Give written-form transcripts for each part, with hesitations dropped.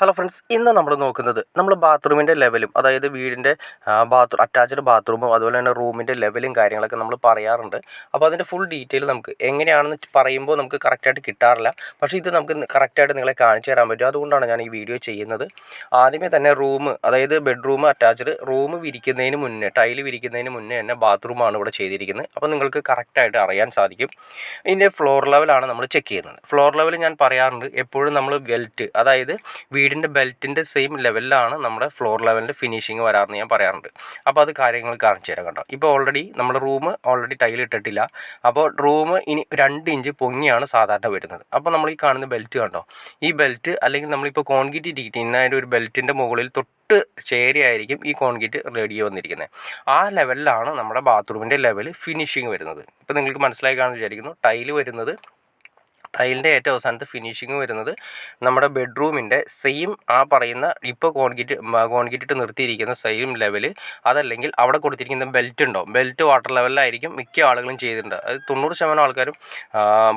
Hello friends, ഇന്ന് നമ്മൾ നോക്കുന്നത് നമ്മൾ ബാത്റൂമിൻ്റെ ലെവലും, അതായത് വീടിൻ്റെ അറ്റാച്ച്ഡ് ബാത്റൂമും അതുപോലെ തന്നെ റൂമിൻ്റെ ലെവലും കാര്യങ്ങളൊക്കെ നമ്മൾ പറയാറുണ്ട്. അപ്പോൾ അതിൻ്റെ ഫുൾ ഡീറ്റെയിൽ നമുക്ക് എങ്ങനെയാണെന്ന് പറയുമ്പോൾ നമുക്ക് കറക്റ്റായിട്ട് കിട്ടാറില്ല. പക്ഷേ ഇത് നമുക്ക് കറക്റ്റായിട്ട് നിങ്ങളെ കാണിച്ചു തരാൻ പറ്റും. അതുകൊണ്ടാണ് ഞാൻ ഈ വീഡിയോ ചെയ്യുന്നത്. ആദ്യമേ തന്നെ അതായത് ബെഡ്റൂം അറ്റാച്ച്ഡ് റൂം വിരിക്കുന്നതിന് മുന്നേ, ടൈല് വിരിക്കുന്നതിന് മുന്നേ തന്നെ ബാത്റൂമാണ് ഇവിടെ ചെയ്തിരിക്കുന്നത്. അപ്പോൾ നിങ്ങൾക്ക് കറക്റ്റായിട്ട് അറിയാൻ സാധിക്കും. ഇതിൻ്റെ ഫ്ലോർ ലെവലാണ് നമ്മൾ ചെക്ക് ചെയ്യുന്നത്. ഫ്ലോർ ലെവൽ ഞാൻ പറയാറുണ്ട്, എപ്പോഴും നമ്മൾ അതായത് വീടിൻ്റെ ബെൽറ്റിൻ്റെ സെയിം ലെവലിലാണ് നമ്മുടെ ഫ്ലോർ ലെവലിൻ്റെ ഫിനിഷിങ് വരാറെന്ന് ഞാൻ പറയാറുണ്ട്. അപ്പോൾ അത് കാര്യങ്ങൾ കാണിച്ചു തരാം കേട്ടോ. ഇപ്പോൾ നമ്മുടെ റൂം ടൈൽ ഇട്ടിട്ടില്ല. അപ്പോൾ റൂം ഇനി 2 ഇഞ്ച് പൊങ്ങിയാണ് സാധാരണ വരുന്നത്. അപ്പോൾ നമ്മൾ ഈ കാണുന്ന ബെൽറ്റ് കണ്ടോ, ഈ ബെൽറ്റ് അല്ലെങ്കിൽ നമ്മളിപ്പോൾ കോൺക്രീറ്റ് ഇട്ടിരിക്കുന്ന അതിൻ്റെ ഒരു ബെൽറ്റിൻ്റെ മുകളിൽ തൊട്ട് ചേരിയായിരിക്കും ഈ കോൺക്രീറ്റ് റെഡി വന്നിരിക്കുന്നത്. ആ ലെവലിലാണ് നമ്മുടെ ബാത്റൂമിൻ്റെ ലെവൽ ഫിനിഷിങ് വരുന്നത്. ഇപ്പോൾ നിങ്ങൾക്ക് മനസ്സിലായി കാണുമെന്ന് വിചാരിക്കുന്നു. ടൈലിൻ്റെ ഏറ്റവും അവസാനത്തെ ഫിനിഷിങ് വരുന്നത് നമ്മുടെ ബെഡ്റൂമിൻ്റെ സെയിം ആ പറയുന്ന ഇപ്പോൾ കോൺക്രീറ്റ് ഇട്ട് നിർത്തിയിരിക്കുന്ന സെയിം ലെവൽ, അതല്ലെങ്കിൽ അവിടെ കൊടുത്തിരിക്കുന്ന ബെൽറ്റ് ഉണ്ടോ, ബെൽറ്റ് വാട്ടർ ലെവലിലായിരിക്കും മിക്ക ആളുകളും ചെയ്തിട്ടുണ്ട്. അത് 90% ആൾക്കാരും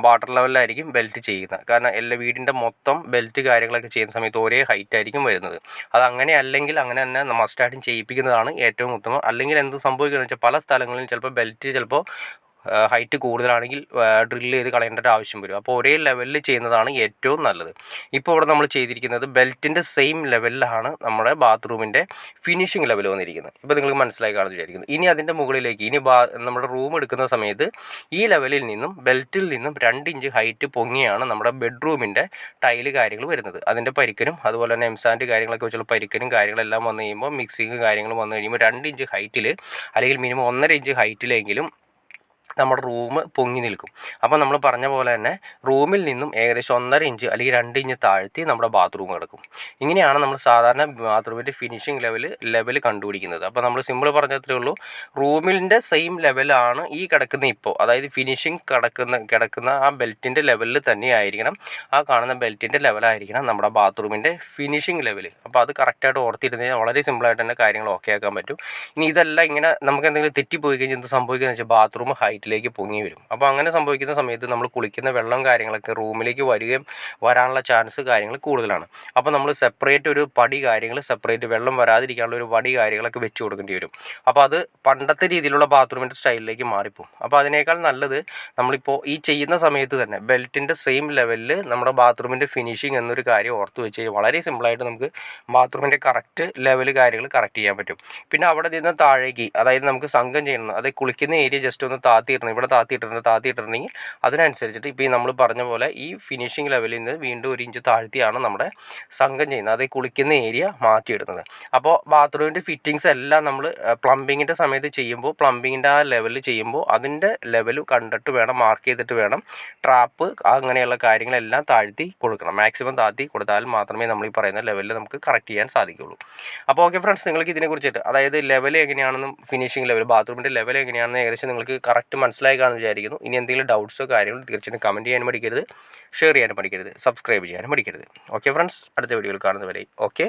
വാട്ടർ ലെവലിലായിരിക്കും ബെൽറ്റ് ചെയ്യുന്നത്. കാരണം എല്ലാ വീടിൻ്റെ മൊത്തം ബെൽറ്റ് കാര്യങ്ങളൊക്കെ ചെയ്യുന്ന സമയത്ത് ഒരേ ഹൈറ്റ് ആയിരിക്കും വരുന്നത്. അങ്ങനെ തന്നെ മസ്റ്റായിട്ടും ചെയ്യിപ്പിക്കുന്നതാണ് ഏറ്റവും ഉത്തമം. അല്ലെങ്കിൽ എന്ത് സംഭവിക്കുകയെന്ന് വെച്ചാൽ പല സ്ഥലങ്ങളിലും ചിലപ്പോൾ ഹൈറ്റ് കൂടുതലാണെങ്കിൽ ഡ്രില്ല് ചെയ്ത് കളയേണ്ട ഒരു ആവശ്യം വരും. അപ്പോൾ ഒരേ ലെവലിൽ ചെയ്യുന്നതാണ് ഏറ്റവും നല്ലത്. ഇപ്പോൾ ഇവിടെ നമ്മൾ ചെയ്തിരിക്കുന്നത് ബെൽറ്റിൻ്റെ സെയിം ലെവലിലാണ് നമ്മുടെ ബാത്റൂമിൻ്റെ ഫിനിഷിംഗ് ലെവൽ വന്നിരിക്കുന്നത്. ഇപ്പോൾ നിങ്ങൾക്ക് മനസ്സിലായി കാണുമെന്ന് വിചാരിക്കുന്നു. ഇനി അതിൻ്റെ മുകളിലേക്ക് നമ്മുടെ റൂം എടുക്കുന്ന സമയത്ത് ഈ ലെവലിൽ നിന്നും ബെൽറ്റിൽ നിന്നും 2 ഇഞ്ച് ഹൈറ്റ് പൊങ്ങിയാണ് നമ്മുടെ ബെഡ്റൂമിൻ്റെ ടൈല് കാര്യങ്ങൾ വരുന്നത്. അതിൻ്റെ പരിക്കനും അതുപോലെ തന്നെ എംസാൻഡ് കാര്യങ്ങളൊക്കെ വെച്ചുള്ള പരിക്കനും കാര്യങ്ങളെല്ലാം വന്നു കഴിയുമ്പോൾ മിക്സിങ് കാര്യങ്ങളും വന്നു കഴിയുമ്പോൾ 2 ഇഞ്ച് ഹൈറ്റിൽ അല്ലെങ്കിൽ മിനിമം 1.5 ഇഞ്ച് ഹൈറ്റിലെങ്കിലും നമ്മുടെ റൂം പൊങ്ങി നിൽക്കും. അപ്പോൾ നമ്മൾ പറഞ്ഞ പോലെ തന്നെ റൂമിൽ നിന്നും ഏകദേശം 1.5 ഇഞ്ച് അല്ലെങ്കിൽ 2 ഇഞ്ച് താഴ്ത്തി നമ്മുടെ ബാത്റൂം കിടക്കും. ഇങ്ങനെയാണ് നമ്മൾ സാധാരണ ബാത്റൂമിൻ്റെ ഫിനിഷിംഗ് ലെവൽ കണ്ടുപിടിക്കുന്നത്. അപ്പോൾ നമ്മൾ സിമ്പിൾ പറഞ്ഞത്രേ ഉള്ളൂ. റൂമിൻ്റെ സെയിം ലെവലാണ് ഈ കിടക്കുന്ന അതായത് ഫിനിഷിംഗ് കിടക്കുന്ന ആ ബെൽറ്റിൻ്റെ ലെവലിൽ തന്നെ ആയിരിക്കണം, ആ കാണുന്ന ബെൽറ്റിൻ്റെ ലെവലായിരിക്കണം നമ്മുടെ ബാത്റൂമിൻ്റെ ഫിനിഷിംഗ് ലെവൽ. അപ്പോൾ അത് കറക്റ്റായിട്ട് ഓർത്തിരുന്നതിന് വളരെ സിമ്പിളായിട്ട് തന്നെ കാര്യങ്ങൾ ഓക്കെ ആക്കാൻ പറ്റും. ഇനി ഇതെല്ലാം ഇങ്ങനെ നമുക്ക് എന്തെങ്കിലും തെറ്റിപ്പോയി കഴിഞ്ഞാൽ എന്ത് സംഭവിക്കുകയെന്ന് വെച്ചാൽ ബാത്റൂം ഹൈറ്റിലേക്ക് പൊങ്ങി വരും. അപ്പോൾ അങ്ങനെ സംഭവിക്കുന്ന സമയത്ത് നമ്മൾ കുളിക്കുന്ന വെള്ളം കാര്യങ്ങളൊക്കെ റൂമിലേക്ക് വരാനുള്ള ചാൻസ് കാര്യങ്ങൾ കൂടുതലാണ്. അപ്പോൾ നമ്മൾ സെപ്പറേറ്റ് വെള്ളം വരാതിരിക്കാനുള്ള ഒരു വടി കാര്യങ്ങളൊക്കെ വെച്ച് കൊടുക്കേണ്ടി വരും. അപ്പോൾ അത് പണ്ടത്തെ രീതിയിലുള്ള ബാത്റൂമിൻ്റെ സ്റ്റൈലിലേക്ക് മാറിപ്പോകും. അപ്പോൾ അതിനേക്കാൾ നല്ലത് നമ്മളിപ്പോൾ ഈ ചെയ്യുന്ന സമയത്ത് തന്നെ ബെൽറ്റിൻ്റെ സെയിം ലെവലിൽ നമ്മുടെ ബാത്റൂമിൻ്റെ ഫിനിഷിംഗ് എന്നൊരു കാര്യം ഓർത്ത് വെച്ച് കഴിഞ്ഞാൽ വളരെ സിമ്പിളായിട്ട് നമുക്ക് ബാത്റൂമിൻ്റെ കറക്റ്റ് ലെവൽ കാര്യങ്ങൾ കറക്റ്റ് ചെയ്യാൻ പറ്റും. പിന്നെ അവിടെ നിന്ന് താഴേക്ക്, അതായത് നമുക്ക് സംഘം ചെയ്യണം, അത് കുളിക്കുന്ന ഏരിയ ജസ്റ്റ് ഒന്ന് ഇവിടെ താത്തിയിട്ടുണ്ടെങ്കിൽ അതിനനുസരിച്ചിട്ട് ഇപ്പോൾ നമ്മൾ പറഞ്ഞ പോലെ ഈ ഫിനിഷിംഗ് ലെവലിൽ നിന്ന് വീണ്ടും 1 ഇഞ്ച് താഴ്ത്തിയാണ് നമ്മുടെ സംഘം ചെയ്യുന്നത്, അത് കുളിക്കുന്ന ഏരിയ മാറ്റിയിടുന്നത്. അപ്പോൾ ബാത്റൂമിൻ്റെ ഫിറ്റിങ്സ് എല്ലാം നമ്മൾ പ്ലംബിങ്ങിൻ്റെ സമയത്ത് ചെയ്യുമ്പോൾ പ്ലംബിങ്ങിൻ്റെ ആ ലെവലിൽ ചെയ്യുമ്പോൾ അതിൻ്റെ ലെവൽ കണ്ടിട്ട് വേണം, മാർക്ക് ചെയ്തിട്ട് വേണം ട്രാപ്പ് അങ്ങനെയുള്ള കാര്യങ്ങളെല്ലാം താഴ്ത്തി കൊടുക്കണം. മാക്സിമം താഴ്ത്തി കൊടുത്താൽ മാത്രമേ നമ്മൾ ഈ പറയുന്ന ലെവലിൽ നമുക്ക് കറക്റ്റ് ചെയ്യാൻ സാധിക്കുകയുള്ളൂ. അപ്പോൾ ഓക്കെ ഫ്രണ്ട്സ്, നിങ്ങൾക്ക് ഇതിനെക്കുറിച്ചിട്ട് അതായത് ലെവൽ എങ്ങനെയാണെന്നും ഫിനിഷിംഗ് ലെവൽ ബാത്റൂമിൻ്റെ ലെവൽ എങ്ങനെയാണെന്ന് ഏകദേശം നിങ്ങൾക്ക് കറക്റ്റ് മനസ്സിലായി കാണുമെന്ന് വിചാരിക്കുന്നു. ഇനി എന്തെങ്കിലും ഡൗട്ട്സോ കാര്യങ്ങളോ തീർച്ചയായിട്ടും കമൻറ്റ് ചെയ്യാനും മടിക്കരുത്, ഷെയർ ചെയ്യാനും മടിക്കരുത്, സബ്സ്ക്രൈബ് ചെയ്യാനും മടിക്കരുത്. ഓക്കെ ഫ്രണ്ട്സ്, അടുത്ത വീഡിയോയിൽ കാണുന്നവരെ ഓക്കെ.